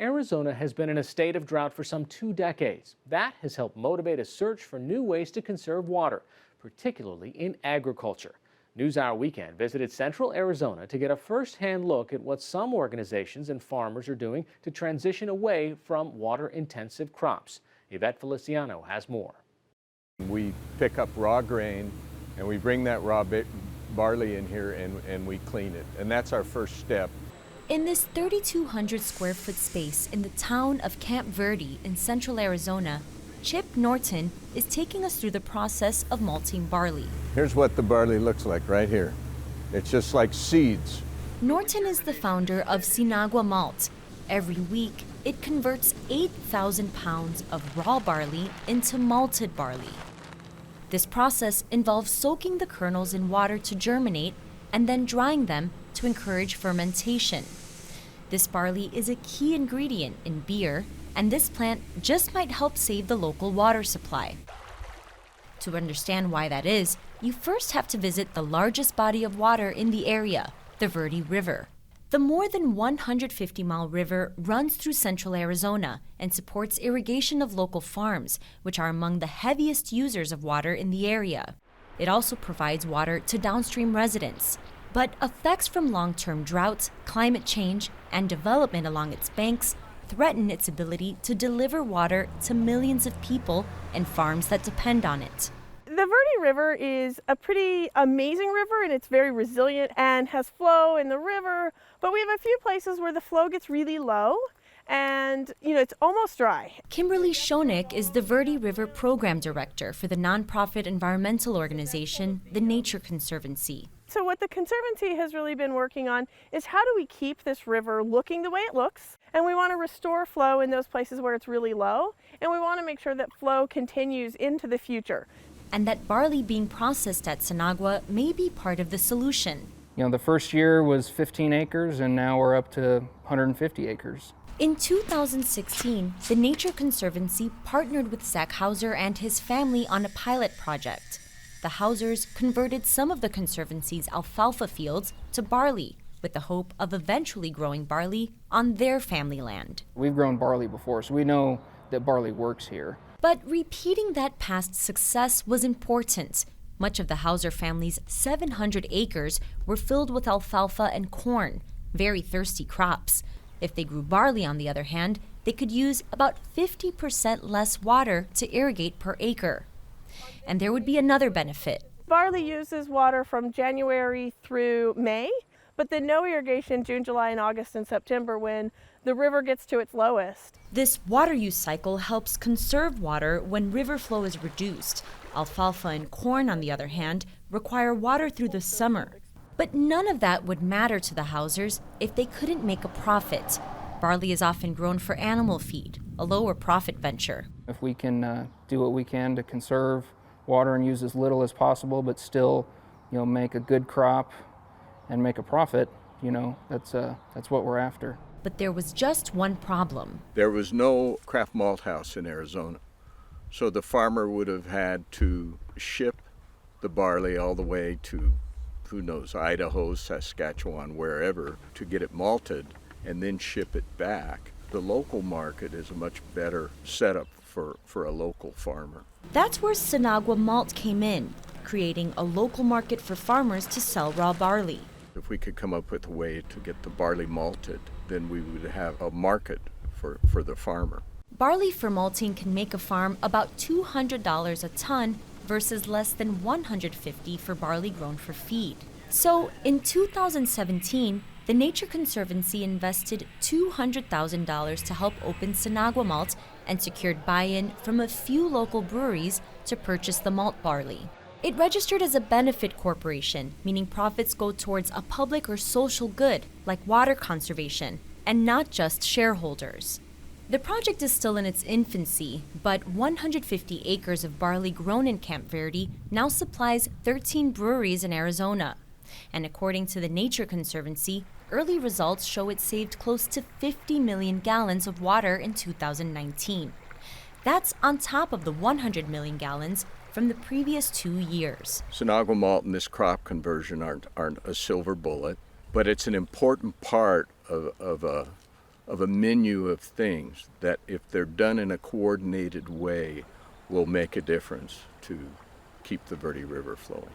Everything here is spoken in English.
Arizona has been in a state of drought for some 2 decades. That has helped motivate a search for new ways to conserve water, particularly in agriculture. NewsHour Weekend visited Central Arizona to get a first-hand look at what some organizations and farmers are doing to transition away from water-intensive crops. Yvette Feliciano has more. We pick up raw grain and we bring that raw barley in here and we clean it. And that's our first step. In this 3,200 square foot space in the town of Camp Verde in central Arizona, Chip Norton is taking us through the process of malting barley. Here's what the barley looks like right here. It's just like seeds. Norton is the founder of Sinagua Malt. Every week, it converts 8,000 pounds of raw barley into malted barley. This process involves soaking the kernels in water to germinate and then drying them to encourage fermentation. This barley is a key ingredient in beer, and this plant just might help save the local water supply. To understand why that is, you first have to visit the largest body of water in the area, the Verde River. The more than 150-mile river runs through central Arizona and supports irrigation of local farms, which are among the heaviest users of water in the area. It also provides water to downstream residents. But effects from long-term droughts, climate change, and development along its banks threaten its ability to deliver water to millions of people and farms that depend on it. The Verde River is a pretty amazing river, and it's very resilient and has flow in the river, but we have a few places where the flow gets really low and it's almost dry. Kimberly Schoenig is the Verde River Program Director for the nonprofit environmental organization, the Nature Conservancy. So what the Conservancy has really been working on is how do we keep this river looking the way it looks, and we want to restore flow in those places where it's really low, and we want to make sure that flow continues into the future. And that barley being processed at Sinagua may be part of the solution. The first year was 15 acres, and now we're up to 150 acres. In 2016, the Nature Conservancy partnered with Zach Hauser and his family on a pilot project. The Hausers converted some of the Conservancy's alfalfa fields to barley, with the hope of eventually growing barley on their family land. We've grown barley before, so we know that barley works here. But repeating that past success was important. Much of the Hauser family's 700 acres were filled with alfalfa and corn, very thirsty crops. If they grew barley, on the other hand, they could use about 50% less water to irrigate per acre. And there would be another benefit. Barley uses water from January through May, but then no irrigation June, July, and August and September when the river gets to its lowest. This water use cycle helps conserve water when river flow is reduced. Alfalfa and corn, on the other hand, require water through the summer. But none of that would matter to the Hausers if they couldn't make a profit. Barley is often grown for animal feed, a lower profit venture. If we can do what we can to conserve water and use as little as possible, but still, make a good crop and make a profit, that's what we're after. But there was just one problem. There was no craft malt house in Arizona. So the farmer would have had to ship the barley all the way to, who knows, Idaho, Saskatchewan, wherever, to get it malted and then ship it back. The local market is a much better setup for a local farmer. That's where Sinagua Malt came in, creating a local market for farmers to sell raw barley. If we could come up with a way to get the barley malted, then we would have a market for the farmer. Barley for malting can make a farm about $200 a ton versus less than $150 for barley grown for feed. So in 2017, the Nature Conservancy invested $200,000 to help open Sinagua Malt and secured buy-in from a few local breweries to purchase the malt barley. It registered as a benefit corporation, meaning profits go towards a public or social good, like water conservation, and not just shareholders. The project is still in its infancy, but 150 acres of barley grown in Camp Verde now supplies 13 breweries in Arizona. And according to the Nature Conservancy, early results show it saved close to 50 million gallons of water in 2019. That's on top of the 100 million gallons from the previous 2 years. Sinagua malt and this crop conversion aren't a silver bullet, but it's an important part of of a menu of things that, if they're done in a coordinated way, will make a difference to keep the Verde River flowing.